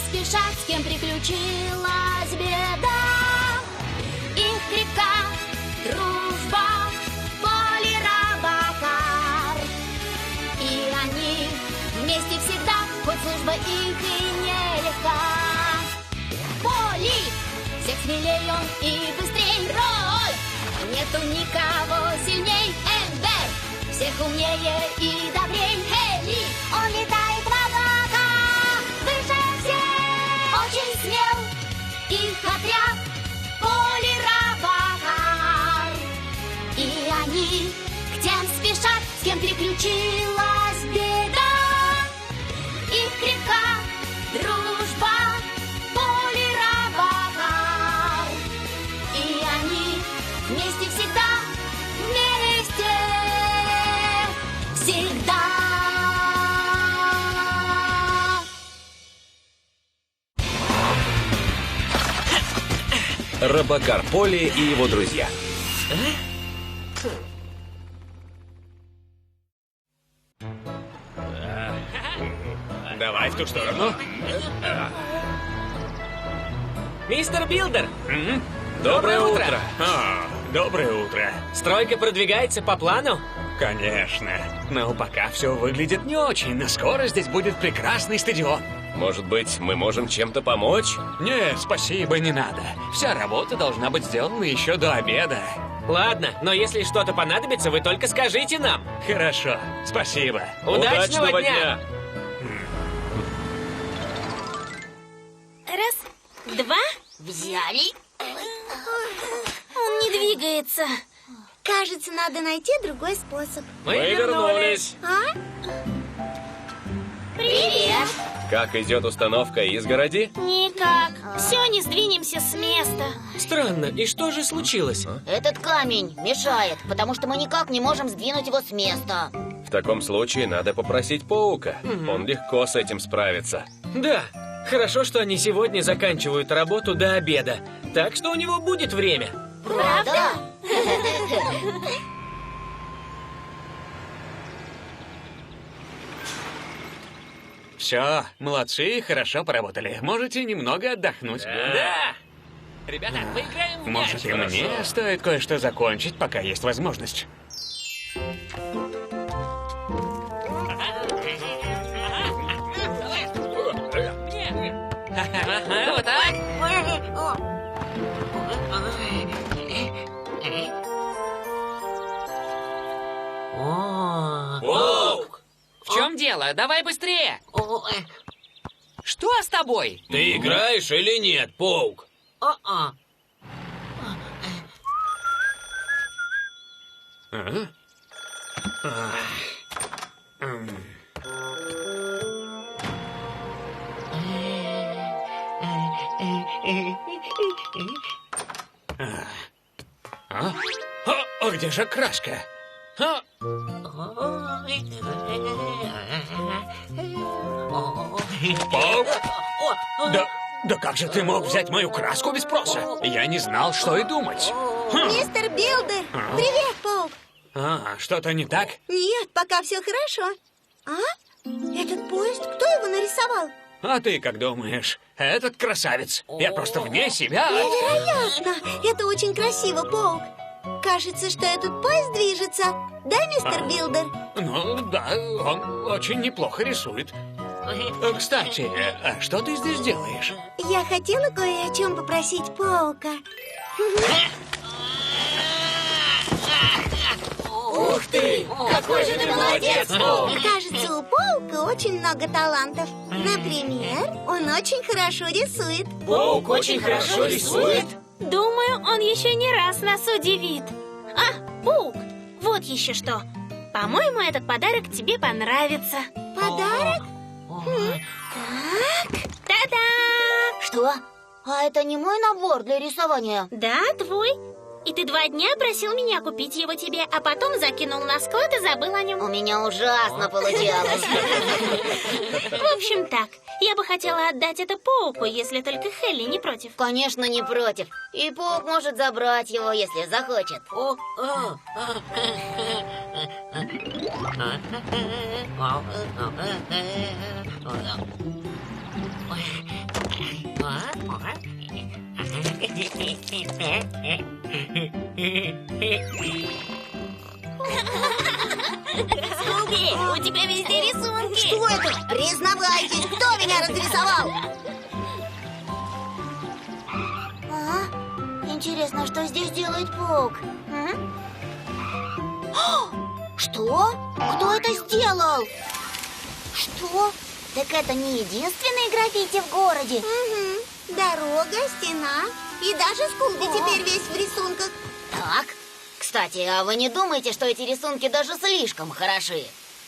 спешат, с кем приключилась беда. Их крепка дружба, Полли Робокар. И они вместе всегда, хоть служба их и нелегка. Полли, всех смелей он и быстрей Рой. Нету никого сильней Эмбер, всех умнее и добрей Хелли. Он летает в облаках, выше всех, очень смел. Их отряд Полли Робокар. И они к тем спешат, с кем приключилась беда. Их крепка дружба, Полли Робокар. И они вместе всегда, вместе всегда. Робокар Полли и его друзья. Давай в ту сторону. Мистер Билдер! Доброе утро. Доброе утро. Стройка продвигается по плану? Конечно. Но пока все выглядит не очень, но скоро здесь будет прекрасный стадион. Может быть, мы можем чем-то помочь? Нет, спасибо, не надо. Вся работа должна быть сделана еще до обеда. Ладно, но если что-то понадобится, вы только скажите нам. Хорошо, спасибо. Удачного дня! Раз, два, взяли. Он не двигается. Кажется, надо найти другой способ. Мы вернулись. А? Привет. Как идет установка изгороди? Никак. Все, не сдвинемся с места. Странно, и что же случилось? Этот камень мешает, потому что мы никак не можем сдвинуть его с места. В таком случае надо попросить паука. Он легко с этим справится. Да, хорошо, что они сегодня заканчивают работу до обеда. Так что у него будет время. Правда? Все, молодцы, хорошо поработали. Можете немного отдохнуть. Да! Ребята, поиграем в мяч. Может, и мне стоит кое-что закончить, пока есть возможность. Ага, вот так. Паук! В чем дело? Давай быстрее! Что с тобой? Ты играешь или нет, паук? А где же краска? А? Паук? Да как же ты мог взять мою краску без спроса? Я не знал, что и думать. Мистер Билдер, привет, Паук. Что-то не так? Нет, пока все хорошо. А? Этот поезд, кто его нарисовал? А ты как думаешь? Этот красавец. Я просто вне себя. Невероятно! Это очень красиво, Паук. Кажется, что этот поезд движется. Да, мистер Билдер? Ну, да, он очень неплохо рисует. Кстати, а что ты здесь делаешь? Я хотела кое о чем попросить Паука. Ух ты! Какой же ты молодец, Паук! Кажется, у Паука очень много талантов. Например, он очень хорошо рисует. Паук очень хорошо рисует? Думаю, он еще не раз нас удивит. А, Паук, вот еще что. По-моему, этот подарок тебе понравится. Подарок? Так, та-да! Что? А это не мой набор для рисования? Да, твой. И ты 2 дня просил меня купить его тебе, а потом закинул на склад и забыл о нем. У меня ужасно получалось. В общем так, я бы хотела отдать это Пауку, если только Хелли не против. Конечно, не против. И Паук может забрать его, если захочет. Скуби, у тебя везде рисунки. Что это? Признавайтесь, кто меня разрисовал? Интересно, что здесь делает паук? Что? Кто это сделал? Что? Так это не единственные граффити в городе? Угу. Дорога, стена и даже Скуби теперь весь в рисунках. Так. Кстати, а вы не думаете, что эти рисунки даже слишком хороши?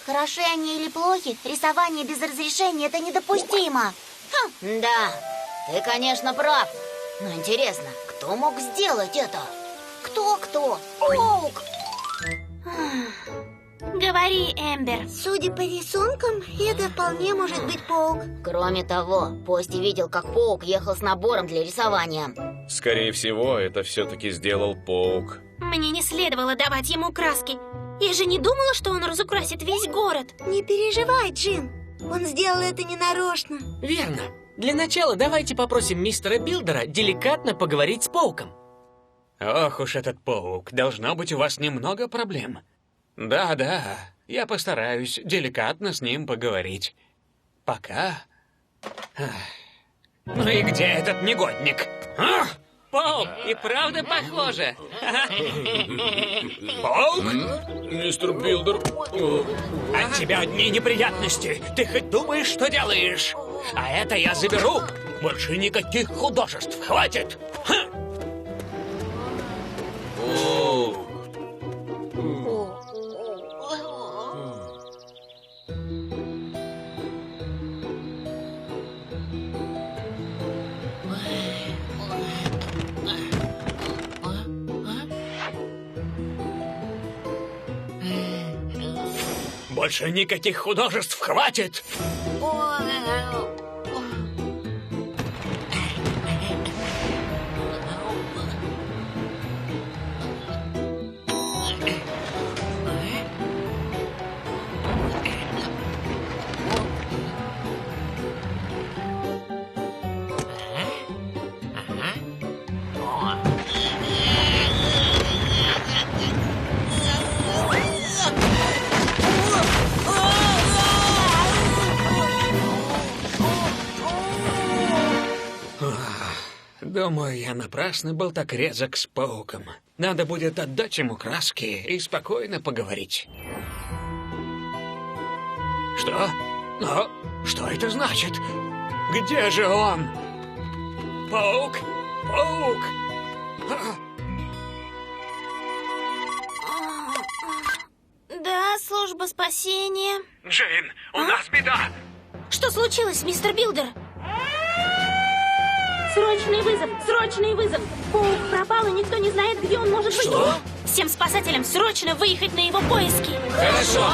Хороши они или плохи, рисование без разрешения — это недопустимо. Да, ты, конечно, прав. Но интересно, кто мог сделать это? Кто? Паук! Говори, Эмбер. Судя по рисункам, это вполне может быть паук. Кроме того, Пости видел, как паук ехал с набором для рисования. Скорее всего, это все-таки сделал паук. Мне не следовало давать ему краски. Я же не думала, что он разукрасит весь город. Не переживай, Джин. Он сделал это ненарочно. Верно. Для начала давайте попросим мистера Билдера деликатно поговорить с пауком. Ох уж этот паук, должно быть у вас немного проблем. Да, я постараюсь деликатно с ним поговорить. Пока... Ну и где этот негодник? А? Паук, и правда похоже. Паук? Мистер Билдер... От тебя одни неприятности. Ты хоть думаешь, что делаешь? А это я заберу. Больше никаких художеств. Хватит. Ха! Больше никаких художеств. Хватит. Думаю, я напрасно был так резок с пауком. Надо будет отдать ему краски и спокойно поговорить. Что? Но что это значит? Где же он? Паук? Паук! Да, служба спасения. Джейн, у нас беда! Что случилось, мистер Билдер? Срочный вызов! Срочный вызов! Паук пропал, и никто не знает, где он может быть. Что? Всем спасателям срочно выехать на его поиски. Хорошо.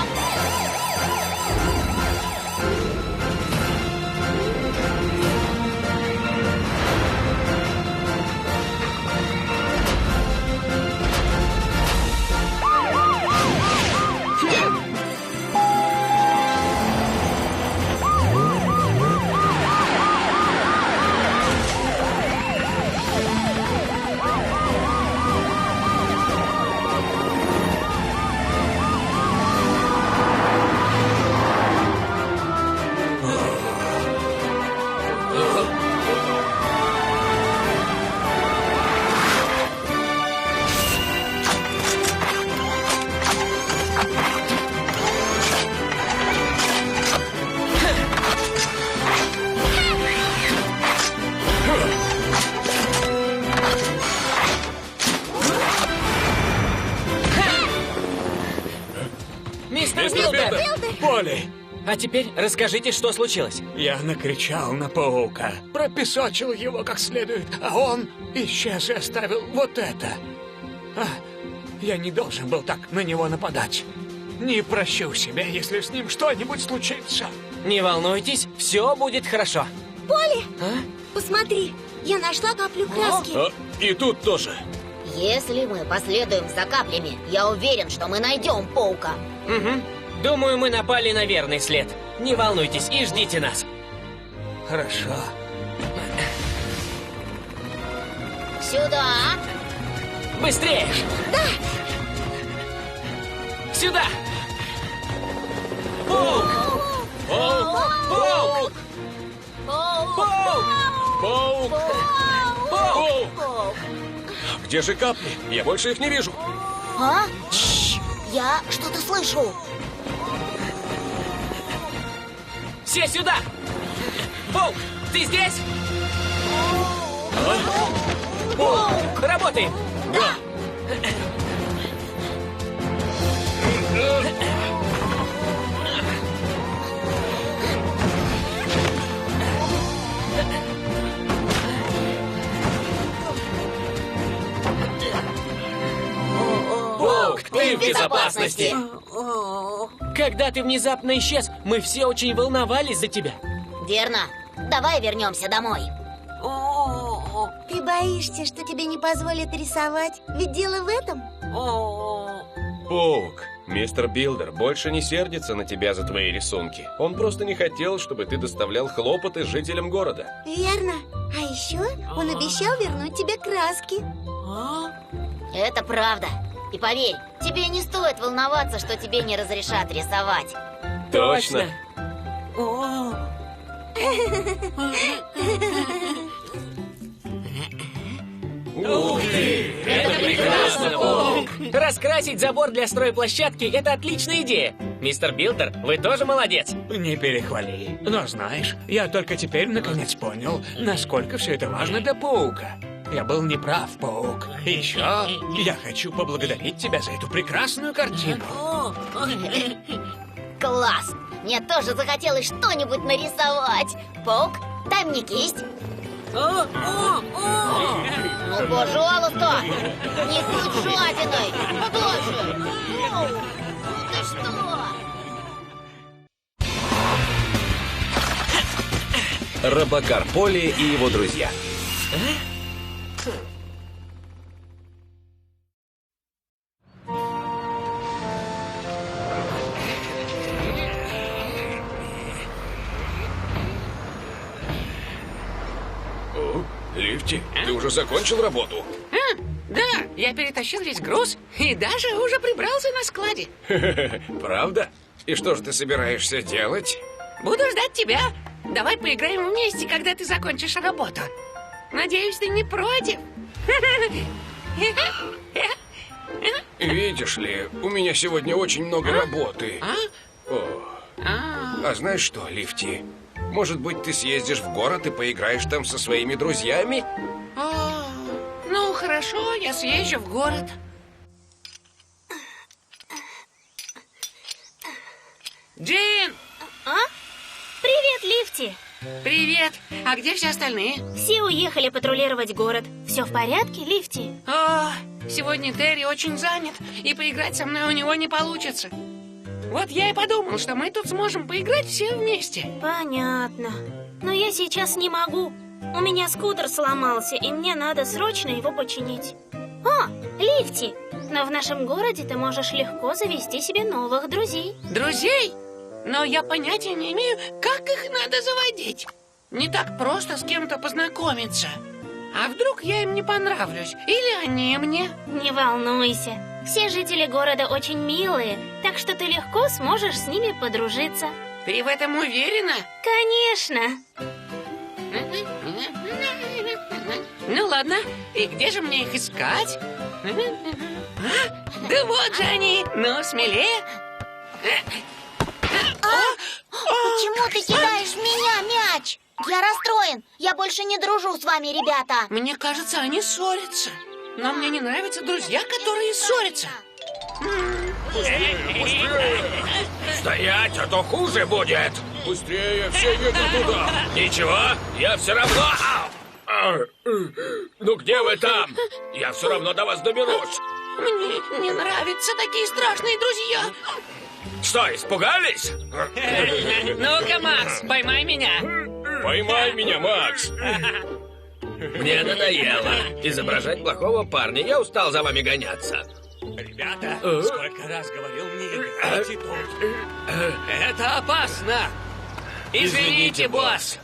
Мистер Билдер! Поли! А теперь расскажите, что случилось. Я накричал на паука, пропесочил его как следует, а он исчез и оставил вот это. Я не должен был так на него нападать. Не прощу себя, если с ним что-нибудь случится. Не волнуйтесь, все будет хорошо. Поли, А? посмотри, я нашла каплю краски. И тут тоже. Если мы последуем за каплями, я уверен, что мы найдем паука. Угу. Думаю, мы напали на верный след. Не волнуйтесь и ждите нас. Хорошо. Сюда. Быстрее! Да. Сюда! Паук! Паук! Паук! Паук! Где же капли? Я больше их не вижу. А? Чш, я что-то слышу. Все сюда! Паук, ты здесь? Паук, работаем! Да. Паук, ты в безопасности! Когда ты внезапно исчез, мы все очень волновались за тебя. Верно. Давай вернемся домой. Ты боишься, что тебе не позволят рисовать? Ведь дело в этом. Паук, мистер Билдер больше не сердится на тебя за твои рисунки. Он просто не хотел, чтобы ты доставлял хлопоты жителям города. Верно. А еще он обещал вернуть тебе краски. Это правда. И поверь, тебе не стоит волноваться, что тебе не разрешат рисовать. Точно. Ух ты! Это прекрасно, Паук! Раскрасить забор для стройплощадки – это отличная идея. Мистер Билдер, вы тоже молодец. Не перехвали. Но знаешь, я только теперь наконец понял, насколько все это важно для Паука. Я был неправ, Паук. И еще я хочу поблагодарить тебя за эту прекрасную картину. Класс! Мне тоже захотелось что-нибудь нарисовать. Паук, дай мне кисть. Ну, пожалуйста! Не будь жадиной! Дальше! Оу, ты что? Робокар Поли и его друзья. Лифти, ты уже закончил работу? Да, я перетащил весь груз и даже уже прибрался на складе. Правда? И что же ты собираешься делать? Буду ждать тебя. Давай поиграем вместе, когда ты закончишь работу. Надеюсь, ты не против. Видишь ли, у меня сегодня очень много работы. А знаешь что, Лифти? Может быть, ты съездишь в город и поиграешь там со своими друзьями? Ну, хорошо, я съезжу в город. Джин! А? Привет, Лифти! Привет! А где все остальные? Все уехали патрулировать город. Все в порядке, Лифти? Сегодня Терри очень занят, и поиграть со мной у него не получится. Вот я и подумал, что мы тут сможем поиграть все вместе. Понятно. Но я сейчас не могу. У меня скутер сломался, и мне надо срочно его починить. О, Лифти! Но в нашем городе ты можешь легко завести себе новых друзей. Друзей? Но я понятия не имею, как их надо заводить. Не так просто с кем-то познакомиться. А вдруг я им не понравлюсь? Или они мне? Не волнуйся. Все жители города очень милые, так что ты легко сможешь с ними подружиться. Ты в этом уверена? Конечно. Ну ладно, и где же мне их искать? Да вот же они! Ну, смелее! Почему ты кидаешь в меня мяч? Я расстроен. Я больше не дружу с вами, ребята. Мне кажется, они ссорятся. Но мне не нравятся друзья, которые ссорятся. Стоять, а то хуже будет! Быстрее, все едут туда! Ничего, я все равно... Ну где вы там? Я все равно до вас доберусь. Мне не нравятся такие страшные друзья. Что, испугались? Ну-ка, Макс, поймай меня. Поймай меня, Макс. Мне надоело изображать плохого парня. Я устал за вами гоняться. Ребята, сколько раз говорил, не играйте тут. Это опасно. Извините, босс.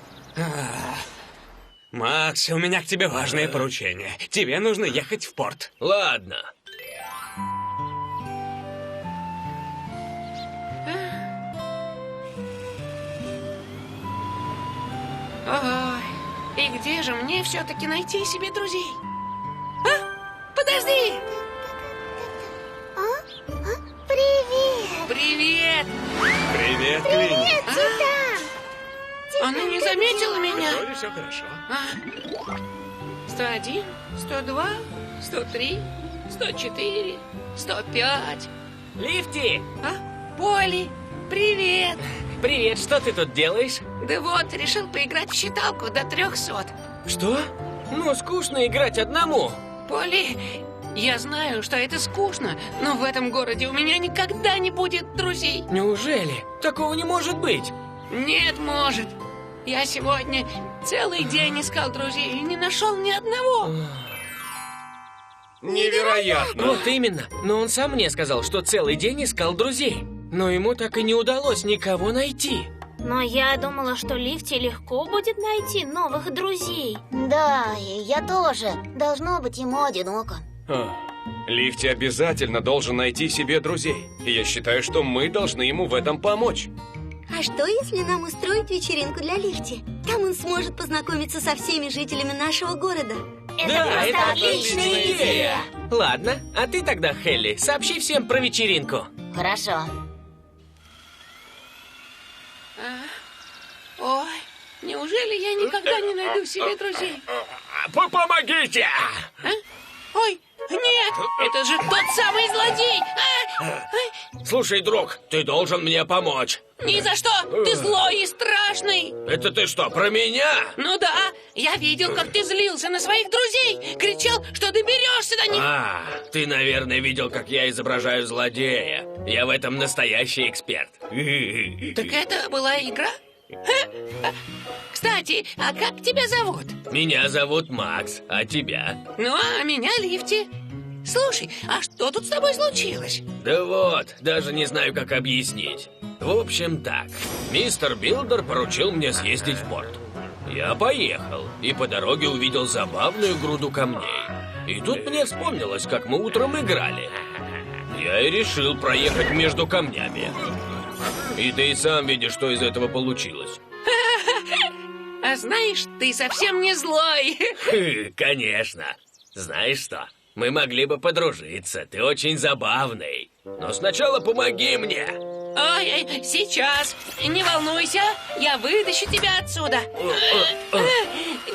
Макс, у меня к тебе важное поручение. Тебе нужно ехать в порт. Ладно. Ой, и где же мне все-таки найти себе друзей? А, подожди! Привет! Привет! Привет, Квинни. Она не заметила меня. Вроде все хорошо. 101, 102, 103, 104, 105. Лифти! А? Поли, привет! Привет, что ты тут делаешь? Да вот, решил поиграть в считалку до 300. Что? Ну, скучно играть одному. Поли, я знаю, что это скучно, но в этом городе у меня никогда не будет друзей. Неужели? Такого не может быть. Нет, может. Я сегодня целый день искал друзей и не нашел ни одного. Невероятно. Вот именно. Но он сам мне сказал, что целый день искал друзей. Но ему так и не удалось никого найти. Но я думала, что Лифти легко будет найти новых друзей. Да, и я тоже. Должно быть ему одиноко. Лифти обязательно должен найти себе друзей. И я считаю, что мы должны ему в этом помочь. А что, если нам устроить вечеринку для Лифти? Там он сможет познакомиться со всеми жителями нашего города. Да, это отличная идея. Ладно, а ты тогда, Хелли, сообщи всем про вечеринку. Хорошо. Ой, неужели я никогда не найду себе друзей? Помогите! А? Ой, нет, это же тот самый злодей! Слушай, друг, ты должен мне помочь. Ни за что! Ты злой и страшный! Это ты что, про меня? Ну да, я видел, как ты злился на своих друзей, кричал, что доберешься до них. Ты, наверное, видел, как я изображаю злодея. Я в этом настоящий эксперт. Так это была игра? Кстати, а как тебя зовут? Меня зовут Макс, а тебя? Ну, а меня Лифти. Слушай, а что тут с тобой случилось? Да вот, даже не знаю, как объяснить. В общем, так. Мистер Билдер поручил мне съездить в порт. Я поехал, и по дороге увидел забавную груду камней. И тут мне вспомнилось, как мы утром играли. Я и решил проехать между камнями. И ты и сам видишь, что из этого получилось. А знаешь, ты совсем не злой. Конечно. Знаешь что? Мы могли бы подружиться. Ты очень забавный. Но сначала помоги мне. Ой, сейчас. Не волнуйся, я вытащу тебя отсюда.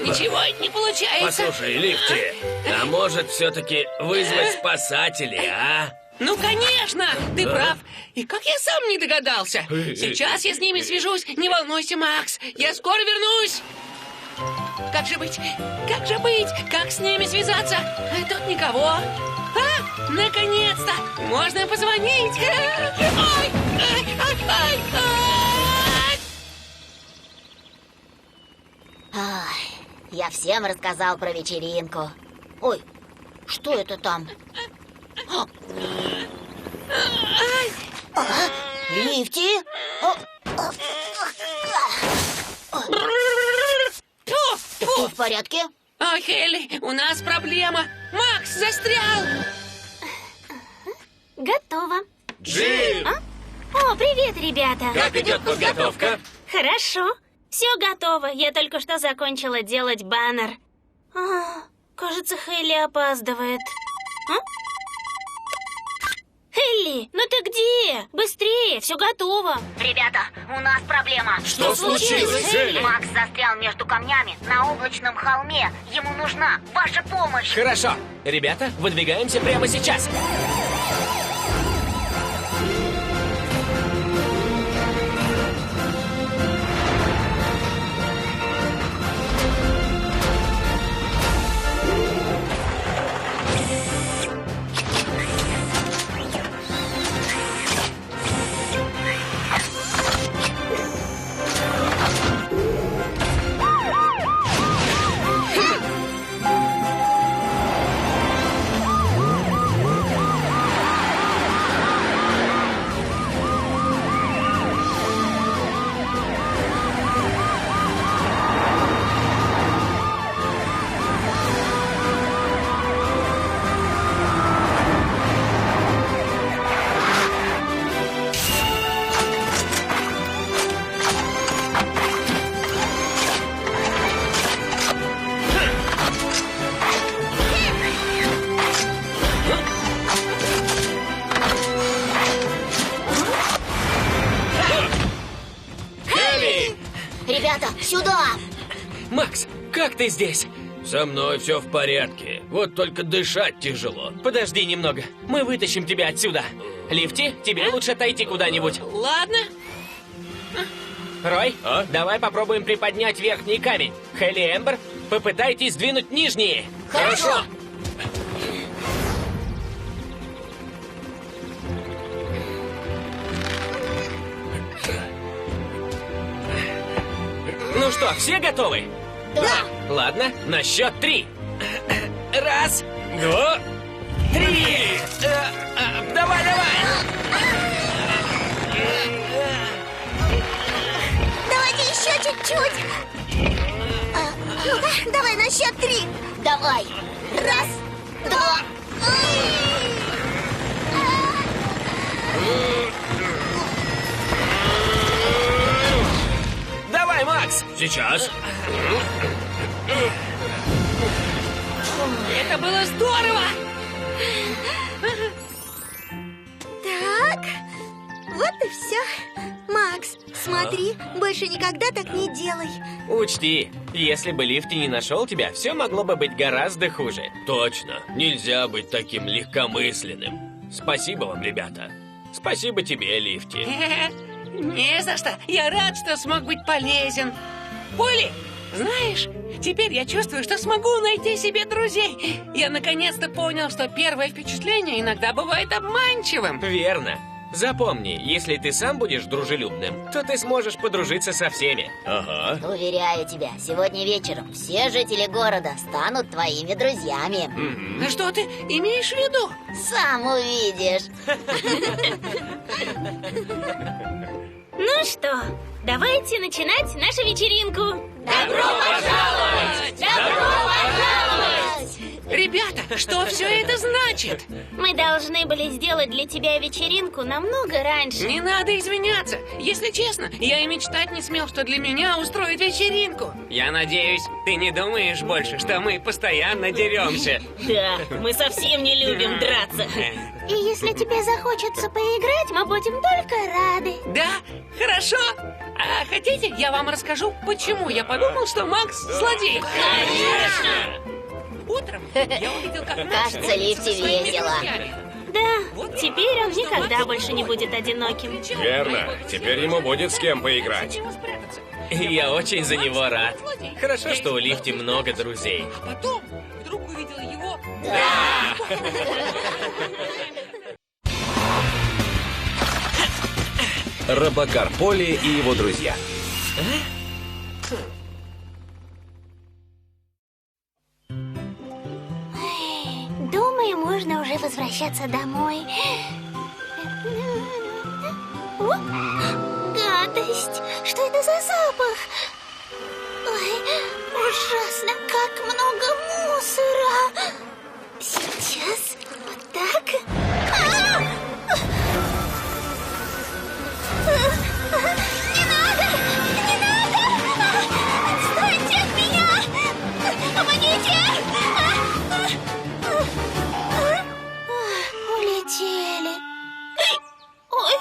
Ничего не получается. Послушай, Лифти, а может все-таки вызвать спасателей, а? Ну, конечно, ты прав. И как я сам не догадался. Сейчас я с ними свяжусь. Не волнуйся, Макс. Я скоро вернусь. Как же быть? Как же быть? Как с ними связаться? Тут никого. А, наконец-то! Можно позвонить. Ой, ай, ай, ай, ай. Ай, я всем рассказал про вечеринку. Ой, что это там? Лифти? Ты в порядке? Ой, Хелли, у нас проблема. Макс застрял. Готово. Джин! О, привет, ребята. Как идет подготовка? Хорошо. Все готово. Я только что закончила делать баннер. Кажется, Хелли опаздывает. Хелли, ну ты где? Быстрее, все готово. Ребята, у нас проблема. Что случилось, Хелли? Макс застрял между камнями на облачном холме. Ему нужна ваша помощь. Хорошо. Ребята, выдвигаемся прямо сейчас. Сюда! Макс, как ты здесь? Со мной все в порядке. Вот только дышать тяжело. Подожди немного. Мы вытащим тебя отсюда. Лифти, тебе лучше отойти куда-нибудь. Ладно. Рой, давай попробуем приподнять верхний камень. Хелли и Эмбер, попытайтесь сдвинуть нижние. Хорошо. Ну что, все готовы? Да. Ладно, на счет 3. Раз, два, 3. Давай, давай. Давайте еще чуть-чуть. Ну-ка, давай на счет 3. Давай. Раз, два. Давай, Макс. Сейчас. Это было здорово! Так, вот и все. Макс, смотри, больше никогда так не делай. Учти, если бы Лифти не нашел тебя, все могло бы быть гораздо хуже. Точно. Нельзя быть таким легкомысленным. Спасибо вам, ребята. Спасибо тебе, Лифти. Не за что. Я рад, что смог быть полезен. Поли, знаешь, теперь я чувствую, что смогу найти себе друзей. Я наконец-то понял, что первое впечатление иногда бывает обманчивым. Верно. Запомни, если ты сам будешь дружелюбным, то ты сможешь подружиться со всеми. Ага. Уверяю тебя, сегодня вечером все жители города станут твоими друзьями. А что ты имеешь в виду? Сам увидишь. Ну что, давайте начинать нашу вечеринку. Добро пожаловать! Добро пожаловать! Ребята, что все это значит? Мы должны были сделать для тебя вечеринку намного раньше. Не надо извиняться. Если честно, я и мечтать не смел, что для меня устроить вечеринку. Я надеюсь, ты не думаешь больше, что мы постоянно деремся. Да, мы совсем не любим драться. И если тебе захочется поиграть, мы будем только рады. Да? Хорошо. А хотите, я вам расскажу, почему я подумал, что Макс злодей? Конечно! Утром я увидел, как Макс Кажется, Лифти со своими весело. друзьями. Да, теперь он никогда больше не будет одиноким. Верно. Теперь ему будет с кем поиграть. Хотел спрятаться. Я очень за него рад. Хорошо, что у Лифти много друзей. А потом вдруг увидел его. Робокар Поли и его друзья. Думаю, можно уже возвращаться домой. О, гадость! Что это за запах? Ой, ужасно, как много мусора! Сейчас вот так. Не надо! Не надо! Отстаньте от меня! Помогите! Улетели. Ой.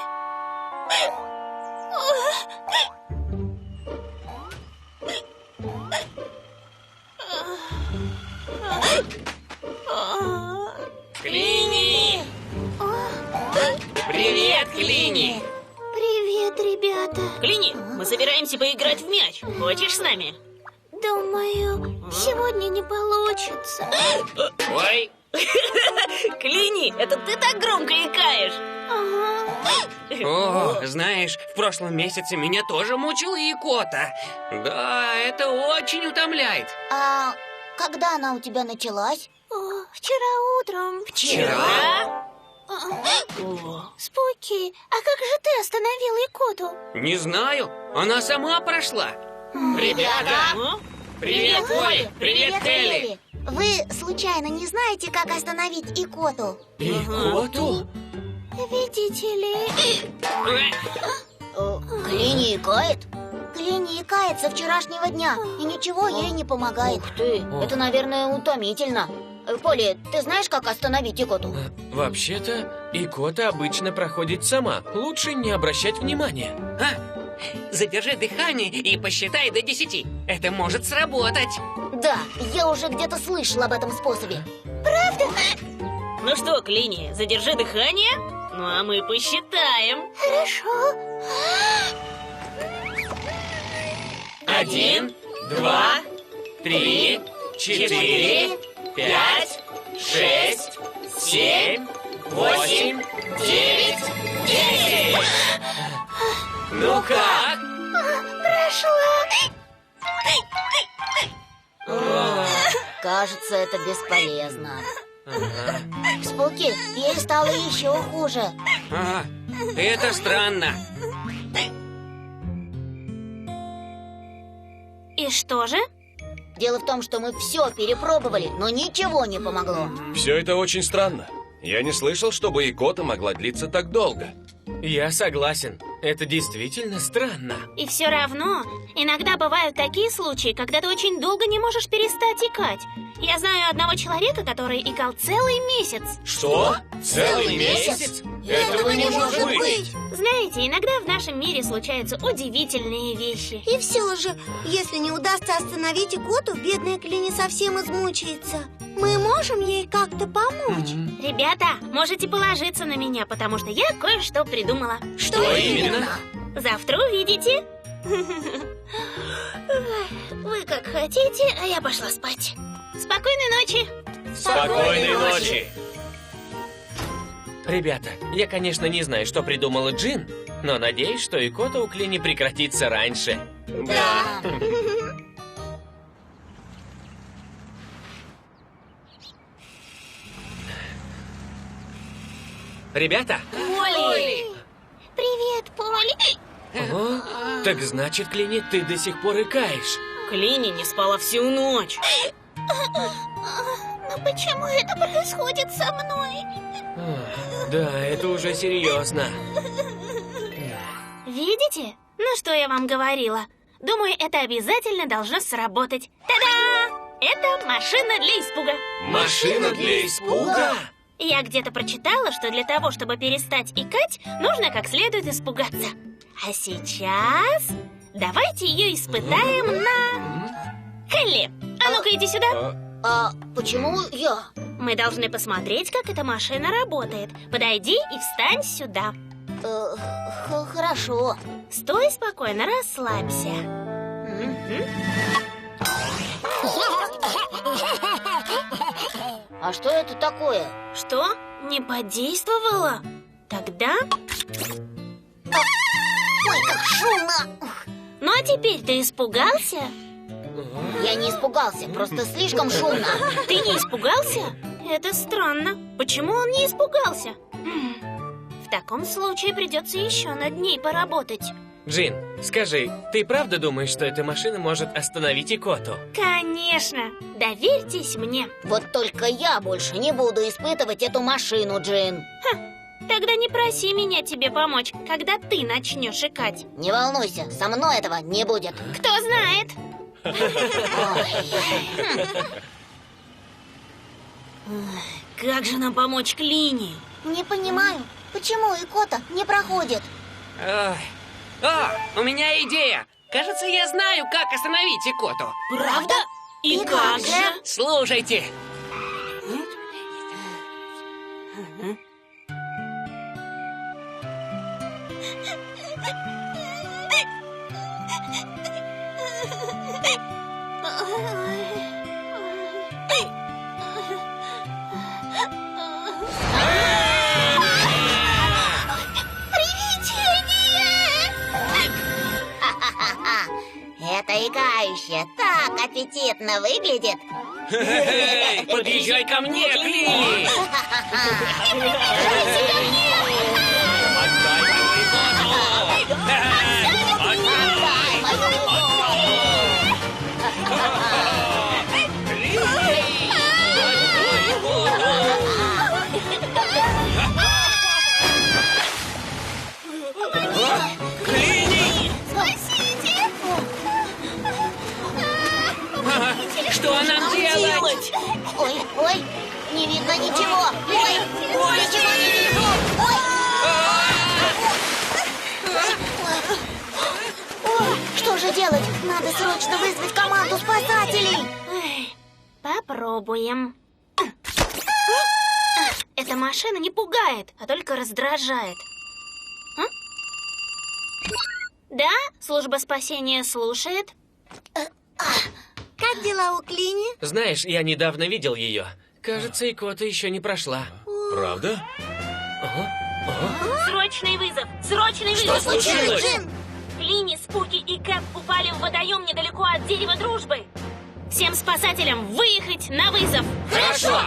Клини! Привет, Клини! Привет, ребята. Клини, мы собираемся поиграть в мяч. Хочешь с нами? Думаю, сегодня не получится. Ой, Клини, это ты так громко икаешь. о, знаешь, в прошлом месяце меня тоже мучила икота. Да, это очень утомляет. А когда она у тебя началась? Вчера утром. Вчера? Спуки, а как же ты остановил икоту? Не знаю, она сама прошла. Ребята! Привет, Поли! Привет, Келли! Вы случайно не знаете, как остановить икоту? Икоту? Видите ли? Клини икает? Клини икает со вчерашнего дня, и ничего ей не помогает. Ух ты, это, наверное, утомительно. Поли, ты знаешь, как остановить икоту? Вообще-то, икота обычно проходит сама. Лучше не обращать внимания. Задержи дыхание и посчитай до 10. Это может сработать. Да, я уже где-то слышал об этом способе. Ну что, Клини, задержи дыхание? Ну а мы посчитаем. Хорошо. 1, 2, 3, 4, 5, 6, 7, 8, 9, 10. Ну как? Кажется, это бесполезно. Спуки, ей стало еще хуже. Ага, это странно. И что же? Дело в том, что мы все перепробовали, но ничего не помогло. Все это очень странно. Я не слышал, чтобы икота могла длиться так долго. Я согласен. Это действительно странно. И все равно, иногда бывают такие случаи, когда ты очень долго не можешь перестать икать. Я знаю одного человека, который икал целый месяц. Что? Целый месяц? Этого не может быть. Знаете, иногда в нашем мире случаются удивительные вещи. И все же, если не удастся остановить икоту, бедная Клини совсем измучается. Мы можем ей как-то помочь? Ребята, можете положиться на меня, потому что я кое-что придумала. Что именно? Завтра увидите. Вы как хотите, а я пошла спать. Спокойной ночи. Спокойной ночи. Ребята, я, конечно, не знаю, что придумала Джин, но надеюсь, что икота у Клини прекратится раньше. Да. Ребята, Привет, Поли. о, так значит, Клини, ты до сих пор икаешь. Клини не спала всю ночь. Но почему это происходит со мной? Да, это уже серьезно. Видите? Ну что я вам говорила? Думаю, это обязательно должно сработать. Та-да! Это машина для испуга. Машина для испуга? Я где-то прочитала, что для того, чтобы перестать икать, нужно как следует испугаться. А сейчас давайте ее испытаем на... Келли, а ну-ка иди сюда. А почему я? Мы должны посмотреть, как эта машина работает. Подойди и встань сюда. Хорошо. Стой спокойно, расслабься. А что это такое? Что? Не подействовало? Тогда... Ой, как шумно! Ну а теперь ты испугался? Я не испугался, просто слишком шумно. Ты не испугался? Это странно. Почему он не испугался? В таком случае придется еще над ней поработать. Джин, скажи, ты правда думаешь, что эта машина может остановить икоту? Конечно. Доверьтесь мне. Вот только я больше не буду испытывать эту машину, Джин. Тогда не проси меня тебе помочь, когда ты начнешь икать. Не волнуйся, со мной этого не будет. Кто знает? Как же нам помочь Клини? Не понимаю, почему икота не проходит? Ой. О, у меня идея. Кажется, я знаю, как остановить икоту. Правда? И как же? Слушайте. Это икающая так аппетитно выглядит. Эй, подъезжай ко мне, Клини! Что нам делать? Ой, ой, не видно ничего. Ой, ничего не вижу. Что же делать? Надо срочно вызвать команду спасателей. Эх, попробуем. Эта машина не пугает, а только раздражает. А? Да, служба спасения слушает. Как дела у Клини? Знаешь, я недавно видел ее. Кажется, икота еще не прошла. Правда? Срочный вызов! Срочный Что вызов! случилось? Джин, Клини, Спуки и Кэп упали в водоем недалеко от дерева дружбы. Всем спасателям выехать на вызов! Хорошо!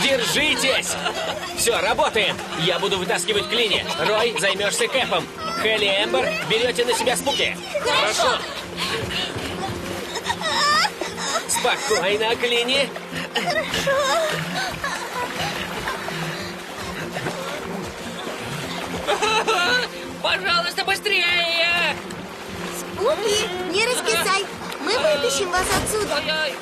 Держитесь! Все, работаем! Я буду вытаскивать Клини. Рой, займешься Кэпом. Хелли и Эмбер, берете на себя Спуки. Хорошо! Спокойно, Клини. Пожалуйста, быстрее! Спуки, не раскисай. Мы вытащим вас отсюда. Ой-ой.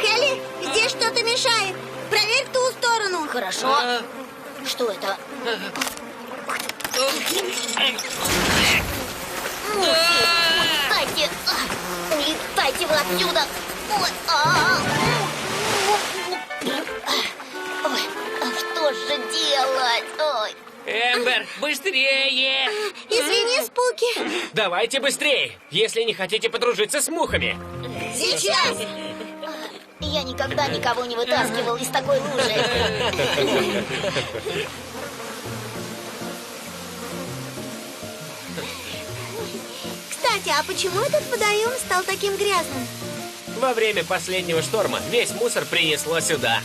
Хелли, здесь что-то мешает. Проверь в ту сторону. Хорошо. Что это? Улетайте! Улетайте вы отсюда! Ой, Ой, что же делать? Ой. Эмбер, быстрее! Извини, Спуки. Давайте быстрее, если не хотите подружиться с мухами. Сейчас. Я никогда никого не вытаскивал из такой лужи. Кстати, а почему этот водоем стал таким грязным? Во время последнего шторма весь мусор принесло сюда.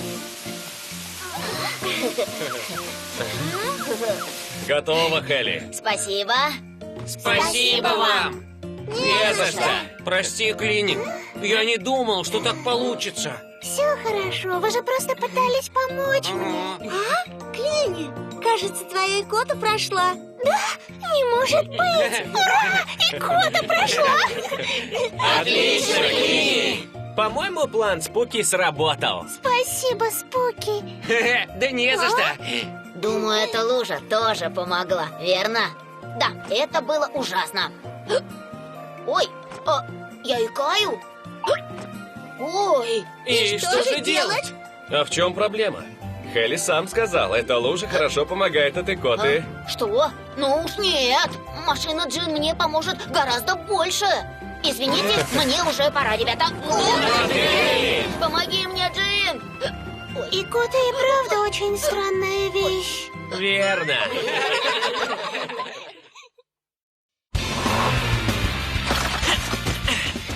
Готово, Хелли. Спасибо. Спасибо вам! Не за что. Прости, Клини. Я не думал, что так получится. Все хорошо, вы же просто пытались помочь мне. А? Клини, кажется, твоя икота прошла. Да? Не может быть! Ура! Икота прошла! Отлично, Клини! По-моему, план Спуки сработал. Спасибо, Спуки. Да не за что! Думаю, эта лужа тоже помогла, верно? Да, это было ужасно. Ой, я икаю? Ой, И что же делать? А в чем проблема? Хелли сам сказал, эта лужа хорошо помогает от икоты. что? Ну уж нет. Машина Джин мне поможет гораздо больше. Извините, мне уже пора, ребята. Помоги мне, Джин. Икота и правда очень странная вещь. Верно.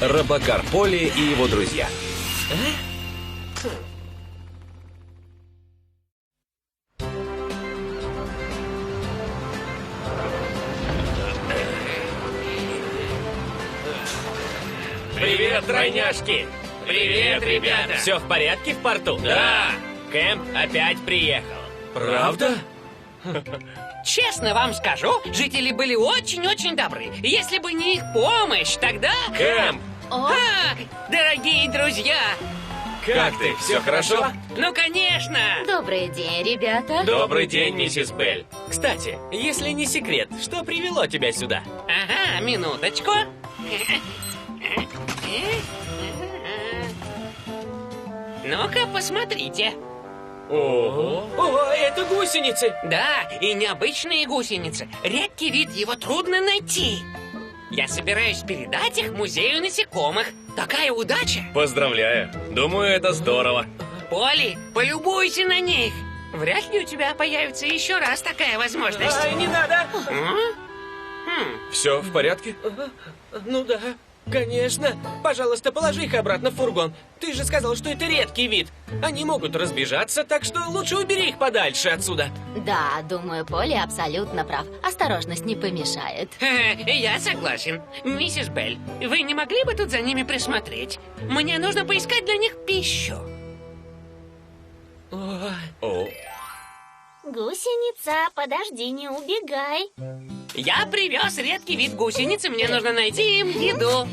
Робокар Поли и его друзья. Привет, тройняшки! Привет, ребята! Все в порядке в порту? Да! Кэмп опять приехал. Правда? Честно вам скажу, жители были очень-очень добры. Если бы не их помощь, тогда... Кэмп, Дорогие друзья! как ты? Все хорошо? Ну, конечно! Добрый день, ребята. Добрый день, миссис Белль. Кстати, если не секрет, что привело тебя сюда? Ага, минуточку. Ну-ка, посмотрите. О, это гусеницы! Да, и необычные гусеницы. Редкий вид, его трудно найти. Я собираюсь передать их музею насекомых. Такая удача! Поздравляю. Думаю, это здорово. Поли, полюбуйся на них. Вряд ли у тебя появится еще раз такая возможность. Ай, не надо! Все в порядке? Ну да, конечно. Пожалуйста, положи их обратно в фургон. Ты же сказал, что это редкий вид. Они могут разбежаться, так что лучше убери их подальше отсюда. Да, думаю, Поли абсолютно прав. Осторожность не помешает. Я согласен. Миссис Белль, вы не могли бы тут за ними присмотреть? Мне нужно поискать для них пищу. О, Гусеница, подожди, не убегай. Я привез редкий вид гусеницы, мне нужно найти им еду.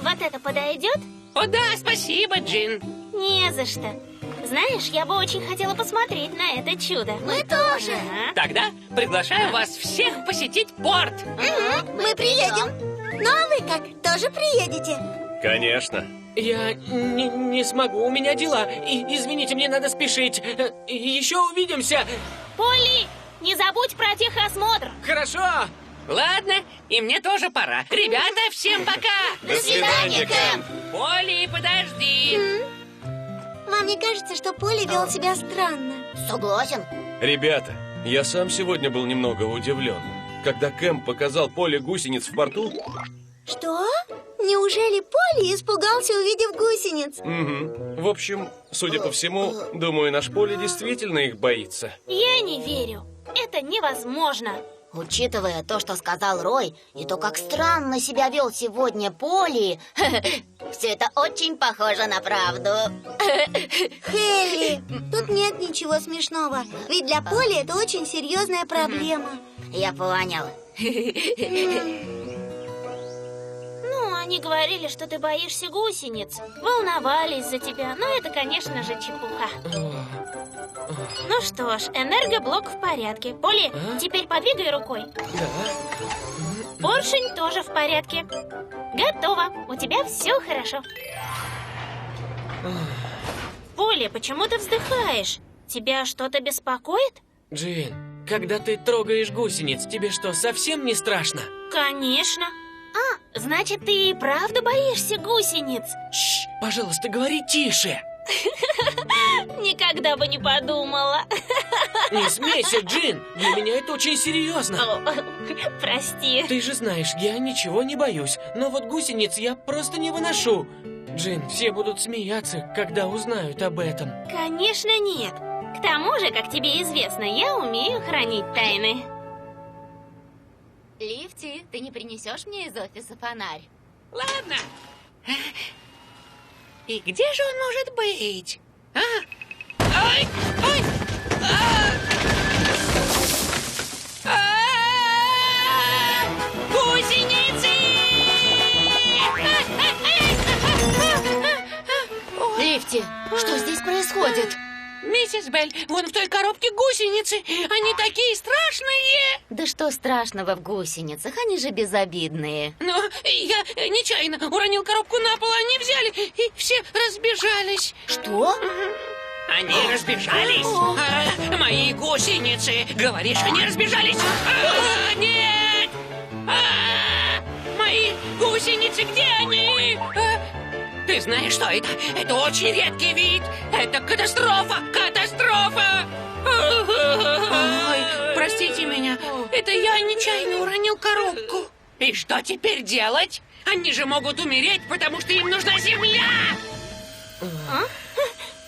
Вот это подойдет? О да, спасибо, Джин. Не за что. Знаешь, я бы очень хотела посмотреть на это чудо. Мы тоже. Ага. Тогда приглашаю вас всех посетить порт. Мы приедем. Ну а вы как, тоже приедете? конечно. Я не смогу, у меня дела. Извините, мне надо спешить. Еще увидимся. Полли, не забудь про техосмотр. Хорошо. Ладно, и мне тоже пора. Ребята, всем пока. До свидания, Кэм. Поли, подожди. Вам не кажется, что Поли вел себя странно? Согласен. Ребята, я сам сегодня был немного удивлен. Когда Кэм показал Поле гусениц в порту... Что? Неужели Поли испугался, увидев гусениц? Угу. В общем, судя по всему, думаю, наш Поле действительно их боится. Я не верю. Это невозможно. Учитывая то, что сказал Рой, и то, как странно себя вел сегодня Поли, все это очень похоже на правду. Хелли, тут нет ничего смешного. Ведь для Поли это очень серьезная проблема. Я понял. Ну, они говорили, что ты боишься гусениц. Волновались за тебя, но это, конечно же, чепуха. Ну что ж, энергоблок в порядке. Полли, теперь подвигай рукой. Поршень тоже в порядке. Готово. У тебя все хорошо. Полли, почему ты вздыхаешь? Тебя что-то беспокоит? Джин, когда ты трогаешь гусениц, тебе что, совсем не страшно? Конечно. А, значит, ты и правда боишься гусениц? Шш, пожалуйста, говори тише. Никогда бы не подумала. Не смейся, Джин. Для меня это очень серьезно. Прости. Ты же знаешь, я ничего не боюсь. Но вот гусениц я просто не выношу. Джин, все будут смеяться, когда узнают об этом. Конечно, нет. К тому же, как тебе известно, я умею хранить тайны. Лифти, ты не принесешь мне из офиса фонарь? Ладно. И где же он может быть? А? Ой! Ой! Гусеницы! Лифти, что здесь происходит? Миссис Белль, вон в той коробке гусеницы. Они такие страшные. Да что страшного в гусеницах, они же безобидные. Но я нечаянно уронил коробку на пол, они взяли и все разбежались. Что? Они разбежались? Мои гусеницы. Говоришь, они разбежались? Нет! Мои гусеницы, где они? Ты знаешь, что это? Это очень редкий вид. Это катастрофа! Катастрофа! Ой, простите меня. Это я нечаянно уронил коробку. И что теперь делать? Они же могут умереть, потому что им нужна земля!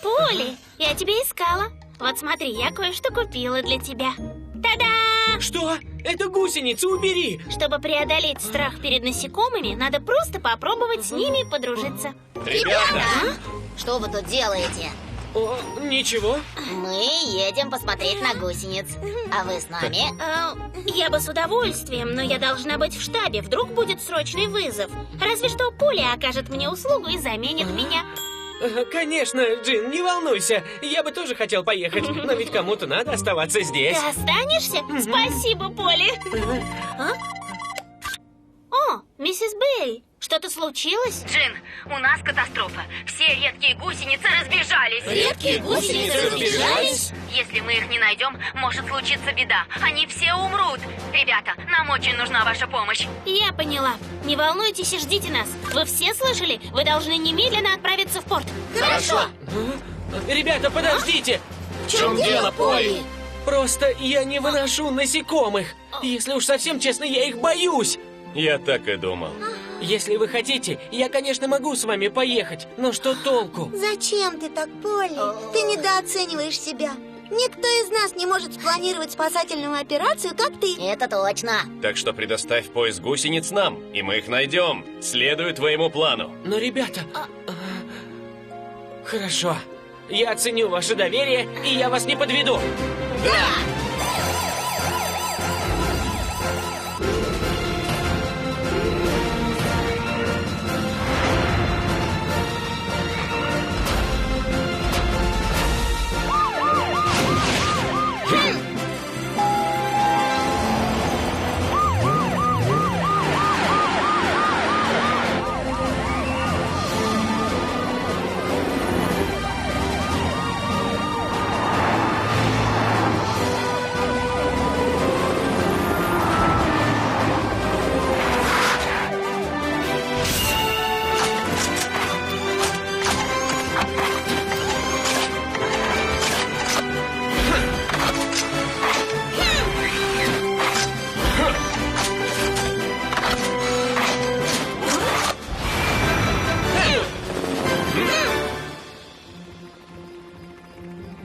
Полли, я тебя искала. Вот смотри, я кое-что купила для тебя. Та-да! Что? Это гусеницы, убери! Чтобы преодолеть страх перед насекомыми, надо просто попробовать с ними подружиться. Ребята! Что вы тут делаете? О, ничего. Мы едем посмотреть на гусениц. А вы с нами? Я бы с удовольствием, но я должна быть в штабе. Вдруг будет срочный вызов. Разве что Полли окажет мне услугу и заменит меня. Конечно, Джин, не волнуйся. Я бы тоже хотел поехать, но ведь кому-то надо оставаться здесь. Ты останешься? Спасибо, Полли. О, миссис Белль, Что-то случилось? Джин, у нас катастрофа. Все редкие гусеницы разбежались. Редкие гусеницы разбежались? Если мы их не найдем, может случиться беда. Они все умрут. Ребята, нам очень нужна ваша помощь. Я поняла. Не волнуйтесь и ждите нас. Вы все слышали? Вы должны немедленно отправиться в порт. Хорошо. Ребята, подождите! В чем дело, Поли? Просто я не выношу насекомых. Если уж совсем честно, я их боюсь. Я так и думал. Если вы хотите, я, конечно, могу с вами поехать. Но что толку? Зачем ты так, Полли? Ты недооцениваешь себя. Никто из нас не может спланировать спасательную операцию, как ты. Это точно. Так что предоставь поиск гусениц нам, и мы их найдем. Следуй твоему плану. Но, ребята... Хорошо. Я оценю ваше доверие, и я вас не подведу.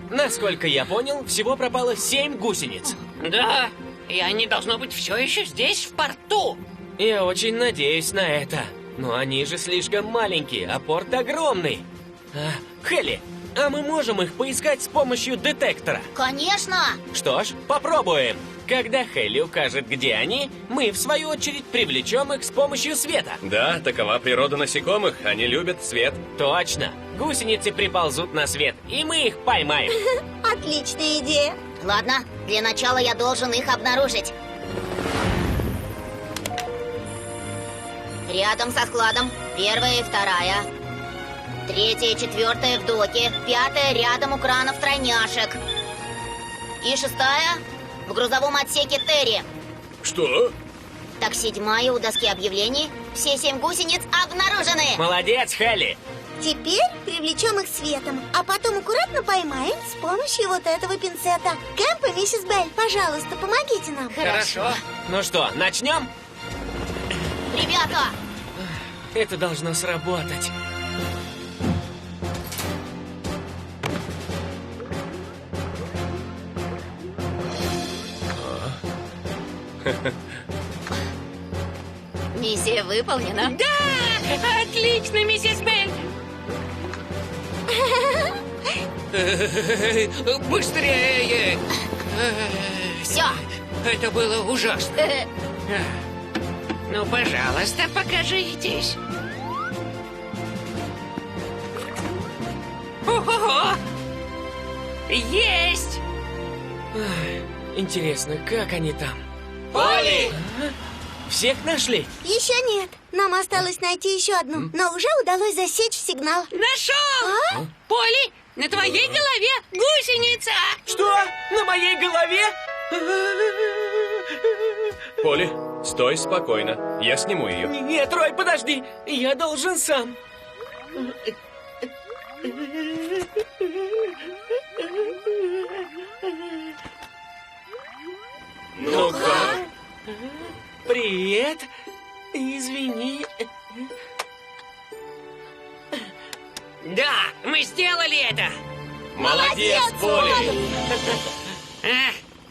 Насколько я понял, всего пропало 7 гусениц. Да, и они, должно быть, все еще здесь, в порту. Я очень надеюсь на это. Но они же слишком маленькие, а порт огромный. Хелли, а мы можем их поискать с помощью детектора? Конечно. Что ж, попробуем. Когда Хелли укажет, где они, мы, в свою очередь, привлечем их с помощью света. Да, такова природа насекомых. Они любят свет. Точно. Гусеницы приползут на свет, и мы их поймаем. Отличная идея. Ладно, для начала я должен их обнаружить. Рядом со складом. Первая и вторая. Третья и четвертая в доке. Пятая рядом у кранов тройняшек. И шестая в грузовом отсеке Терри. Что? Так, седьмая у доски объявлений. Все 7 гусениц обнаружены. Молодец, Хелли. Теперь привлечем их светом, а потом аккуратно поймаем с помощью вот этого пинцета. Кэмп и миссис Белль, пожалуйста, помогите нам. Хорошо. Ну что, начнем? Ребята! Это должно сработать. Миссия выполнена. Да! Отлично, миссис Белль! Быстрее! Все. Это было ужасно. Ну, пожалуйста, покажитесь. Ого! Есть! Интересно, как они там? Поли! Всех нашли? Еще нет. Нам осталось найти еще одну, но уже удалось засечь сигнал. Нашел! Поли, на твоей голове гусеница! Что? На моей голове? Поли, стой спокойно. Я сниму ее. Нет, Рой, подожди. Я должен сам. Ну-ка. Привет. Извини. Да, мы сделали это! Молодец, Поли!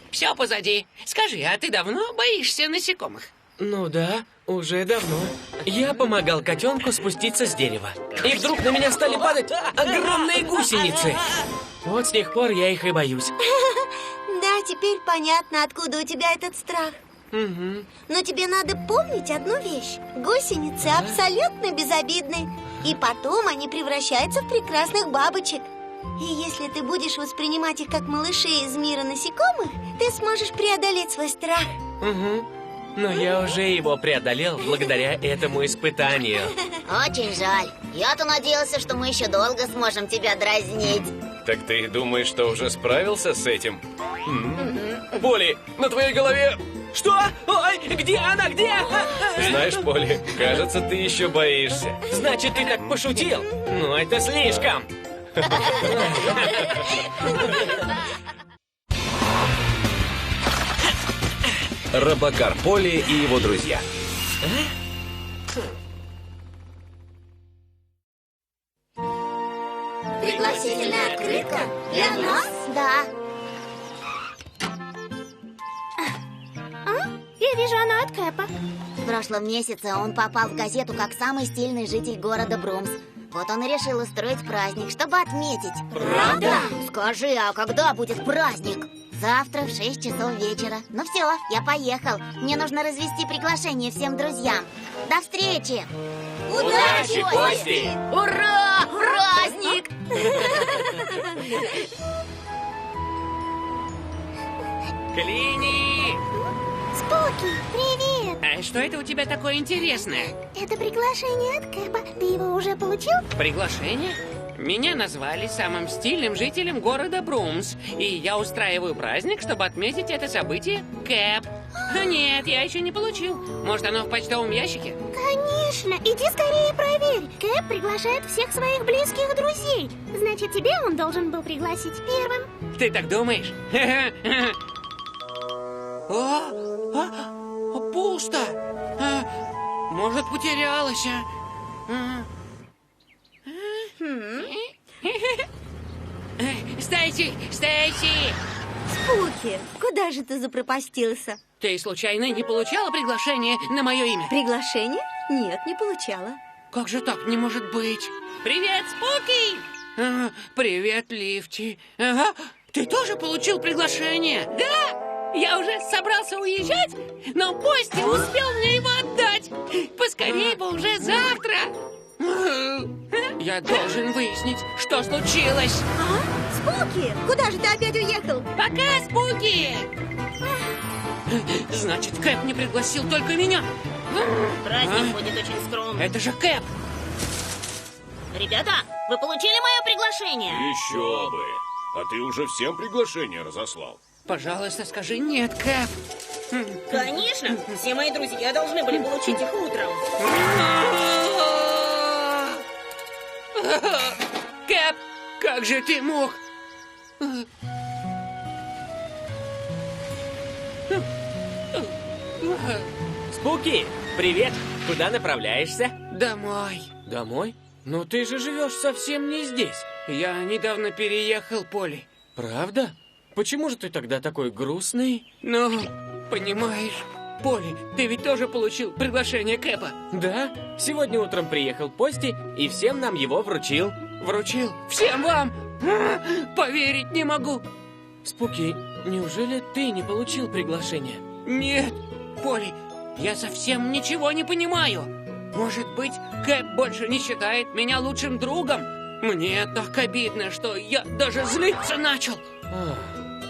Все позади. Скажи, а ты давно боишься насекомых? Ну да, уже давно. Я помогал котенку спуститься с дерева. И вдруг на меня стали падать огромные гусеницы. Вот с тех пор я их и боюсь. Да, теперь понятно, откуда у тебя этот страх. Угу. Но тебе надо помнить одну вещь. Гусеницы абсолютно безобидны. И потом они превращаются в прекрасных бабочек. И если ты будешь воспринимать их как малышей из мира насекомых, ты сможешь преодолеть свой страх. Угу. Но я уже его преодолел благодаря этому испытанию. Очень жаль. Я-то надеялся, что мы еще долго сможем тебя дразнить. Так ты думаешь, что уже справился с этим? Поли, на твоей голове... Что? Ой, где она, где? Знаешь, Поли, кажется, ты еще боишься. Значит, ты так пошутил? Ну, это слишком. Робокар Поли и его друзья. Пригласительная открытка для нас? Да. Я вижу, она от Кэпа. В прошлом месяце он попал в газету как самый стильный житель города Брумс. Вот он и решил устроить праздник, чтобы отметить. Правда? Скажи, а когда будет праздник? Завтра в 6 часов вечера. Ну все, я поехал. Мне нужно развести приглашение всем друзьям. До встречи! Удачи, Кости! Ура! Праздник! Клини! Спуки, привет! А что это у тебя такое интересное? Это приглашение от Кэпа. Ты его уже получил? Приглашение? Меня назвали самым стильным жителем города Брумс, и я устраиваю праздник, чтобы отметить это событие Кэп. Нет, я еще не получил. Может, оно в почтовом ящике? Конечно! Иди скорее проверь. Кэп приглашает всех своих близких друзей. Значит, тебе он должен был пригласить первым. Ты так думаешь? О, пусто. Может, потерялась. Стейси! Стейси! Спуки, куда же ты запропастился? Ты случайно не получала приглашение на мое имя? Приглашение? Нет, не получала. Как же так не может быть? Привет, Спуки! Привет, Лифти. Ага, ты тоже получил приглашение? Да! Я уже собрался уезжать, но Пости успел мне его отдать. Поскорее бы уже завтра. Я должен выяснить, что случилось. Спуки, куда же ты опять уехал? Пока, Спуки! Значит, Кэп не пригласил только меня. Праздник будет очень скромный. Это же Кэп. Ребята, вы получили мое приглашение? Еще бы. А ты уже всем приглашение разослал? Пожалуйста, скажи нет, Кэп. Конечно. Все мои друзья должны были получить их утром. Кэп, как же ты мог? Спуки, привет! Куда направляешься? Домой. Домой? Но ты же живешь совсем не здесь. Я недавно переехал, Поли. Правда? Почему же ты тогда такой грустный? Ну, понимаешь, Поли, ты ведь тоже получил приглашение Кэпа? Да, сегодня утром приехал Пости и всем нам его вручил. Вручил? Всем вам? Поверить не могу. Спуки, неужели ты не получил приглашение? Нет, Поли, я совсем ничего не понимаю. Может быть, Кэп больше не считает меня лучшим другом? Мне так обидно, что я даже злиться начал.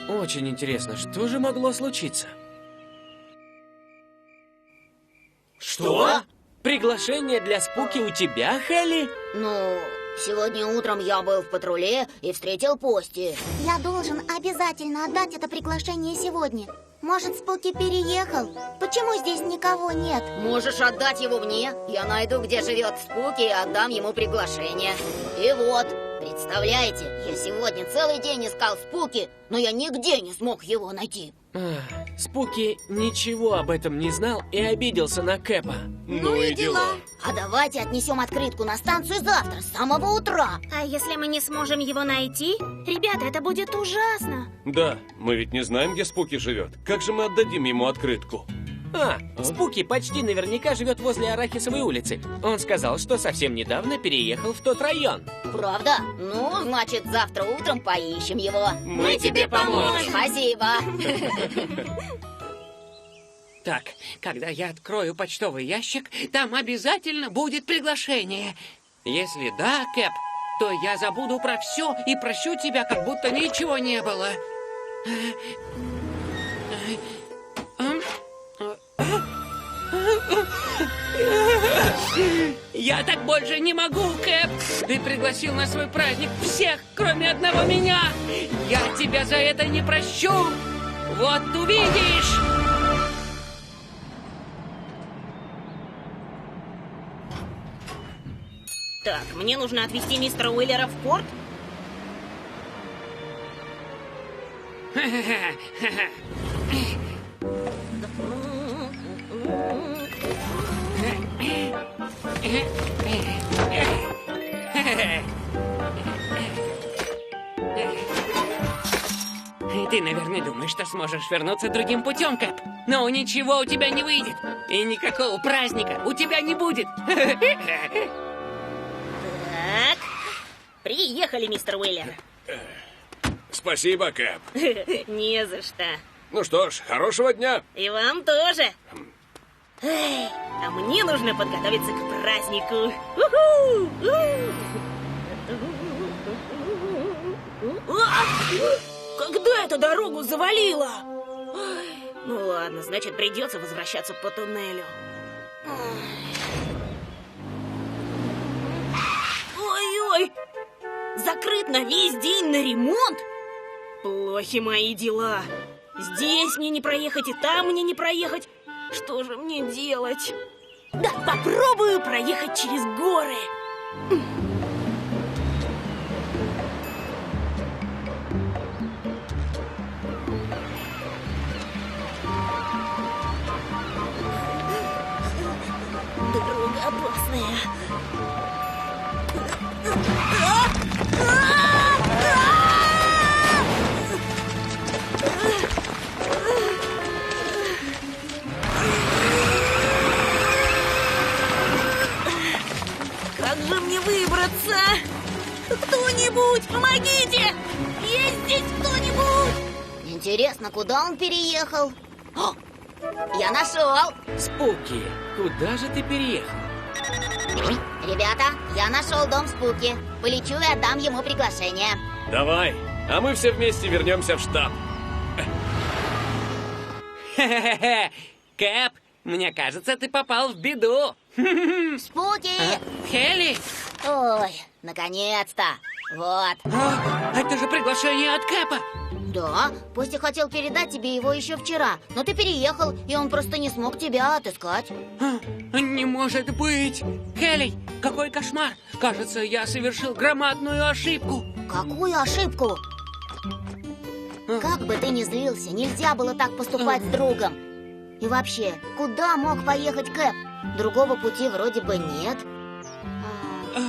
Очень интересно, что же могло случиться? Что? Приглашение для Спуки у тебя, Хелли? Ну, сегодня утром я был в патруле и встретил Пости. Я должен обязательно отдать это приглашение сегодня. Может, Спуки переехал? Почему здесь никого нет? Можешь отдать его мне. Я найду, где живет Спуки, и отдам ему приглашение. И вот, представляете, я сегодня целый день искал Спуки, но я нигде не смог его найти. Спуки ничего об этом не знал и обиделся на Кэпа. Ну и дела. А давайте отнесем открытку на станцию завтра, с самого утра. А если мы не сможем его найти? Ребята, это будет ужасно. Да, мы ведь не знаем, где Спуки живет. Как же мы отдадим ему открытку? Спуки почти наверняка живет возле Арахисовой улицы. Он сказал, что совсем недавно переехал в тот район. Правда? Ну, значит, завтра утром поищем его. Мы тебе поможем. Спасибо. Так, когда я открою почтовый ящик, там обязательно будет приглашение. Если да, Кэп, то я забуду про все и прощу тебя, как будто ничего не было. Я так больше не могу, Кэп. Ты пригласил на свой праздник всех, кроме одного меня. Я тебя за это не прощу. Вот увидишь. Так, мне нужно отвезти мистера Уиллера в порт. Ты, наверное, думаешь, что сможешь вернуться другим путем, Кэп. Но ничего у тебя не выйдет. И никакого праздника у тебя не будет. Так, приехали, мистер Уиллер. Спасибо, Кэп. Не за что. Ну что ж, хорошего дня. И вам тоже. Эй, а мне нужно подготовиться к празднику. У-ху! Когда эту дорогу завалило? Ну ладно, значит, придется возвращаться по туннелю. Ой-ой! Закрыт на весь день на ремонт? Плохи мои дела. Здесь мне не проехать, и там мне не проехать. Что же мне делать? Да, попробую проехать через горы. Дорога опасная. Как же мне выбраться? Кто-нибудь, помогите! Есть здесь кто-нибудь? Интересно, куда он переехал? О, я нашел! Спуки, куда же ты переехал? Ребята, я нашел дом Спуки. Полечу и отдам ему приглашение. Давай, а мы все вместе вернемся в штаб. Хе-хе-хе. Кэп, мне кажется, ты попал в беду. Спуки! Хелли! Ой, наконец-то! Вот. Это же приглашение от Кэпа. Да, Пусти хотел передать тебе его еще вчера, но ты переехал, и он просто не смог тебя отыскать. Не может быть! Хелли, какой кошмар! Кажется, я совершил громадную ошибку. Какую ошибку? Как бы ты ни злился, нельзя было так поступать с другом. И вообще, куда мог поехать Кэп? Другого пути вроде бы нет.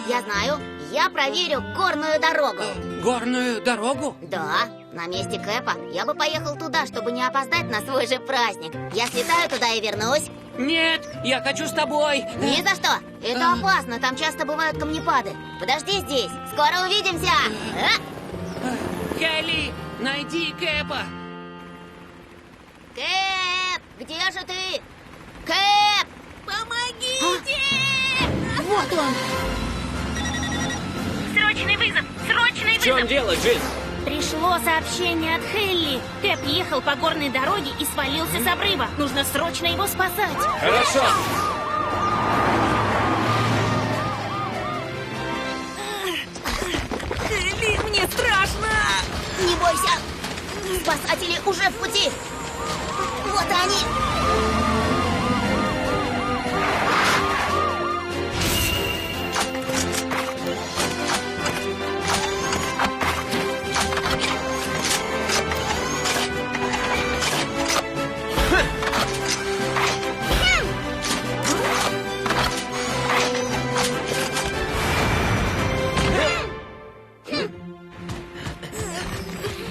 Я знаю, я проверю горную дорогу. Горную дорогу? Да, на месте Кэпа я бы поехал туда, чтобы не опоздать на свой же праздник. Я слетаю туда и вернусь. Нет, я хочу с тобой. Ни за что, это опасно, там часто бывают камнепады. Подожди здесь, скоро увидимся. Хелли, найди Кэпа. Кэп, где же ты? Кэп! Помогите! Вот он! Срочный вызов! Срочный В чем вызов! дело, Джин? Пришло сообщение от Хелли. Кэп ехал по горной дороге и свалился с обрыва. Нужно срочно его спасать. Хорошо. Хелли, мне страшно. Не бойся! Спасатели уже в пути! Вот они!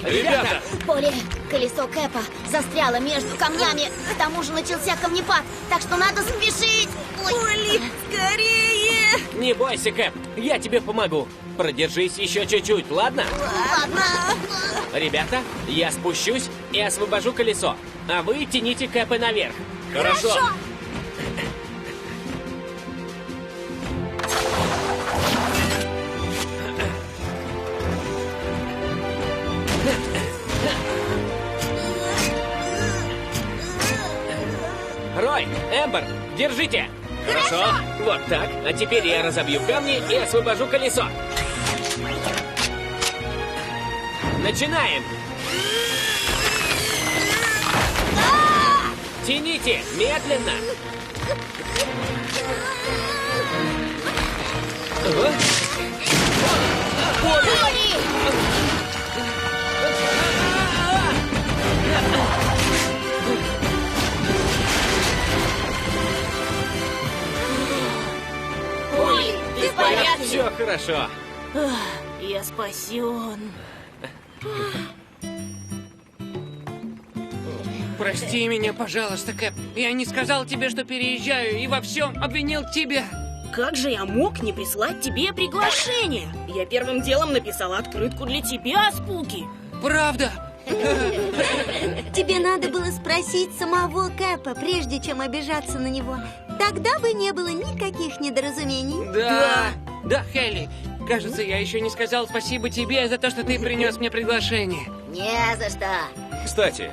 Ребята! Поле, колесо Кэпа застряло между камнями. К тому же начался камнепад, так что надо спешить. Полли, скорее! Не бойся, Кэп, я тебе помогу. Продержись еще чуть-чуть, ладно? Ладно. Ребята, я спущусь и освобожу колесо, а вы тяните Кэпа наверх. Хорошо. Стой! Эмбер, держите! Хорошо. Вот так. А теперь я разобью камни и освобожу колесо. Начинаем! Тяните! Медленно! Поли! Поли, ты в порядке? Все хорошо. Я спасен. Прости меня, пожалуйста, Кэп. Я не сказал тебе, что переезжаю, и во всем обвинил тебя. Как же я мог не прислать тебе приглашение? Я первым делом написала открытку для тебя, Спуки. Правда? Тебе надо было спросить самого Кэпа, прежде чем обижаться на него. Тогда бы не было никаких недоразумений. Да, Хелли. Кажется, я еще не сказал спасибо тебе за то, что ты принес мне приглашение. Не за что. Кстати,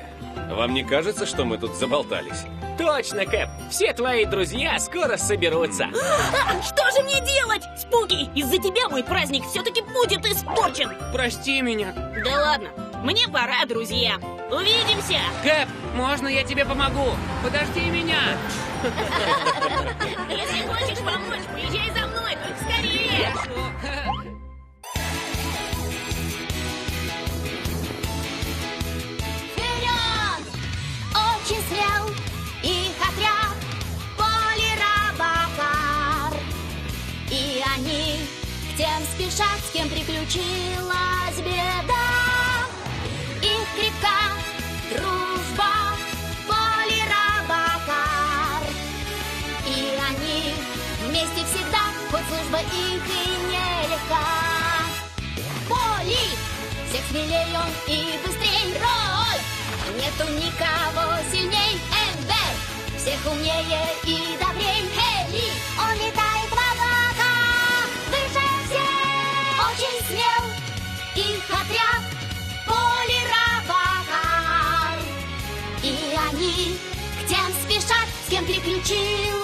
вам не кажется, что мы тут заболтались? Точно, Кэп. Все твои друзья скоро соберутся. Что же мне делать? Спуки, из-за тебя мой праздник все-таки будет испорчен. Прости меня. Да ладно, мне пора, друзья. Увидимся. Кэп, можно я тебе помогу? Подожди меня. Если хочешь помочь, приезжай за мной, только скорее. Вперед! Очень смел их отряд Поли Робокар. И они к тем спешат, с кем приключилась беда. Их крепка дружба Поли Робокар. И они вместе всегда, хоть служба их и нелегка. Поли! Всех смелей он и быстрей Рой! Нету никого сильней Эмбер! Всех умнее и добрей Хелли! Он летает в облака выше всех! Очень смел их отряд Поли Робокар. И они к тем спешат, с кем приключилась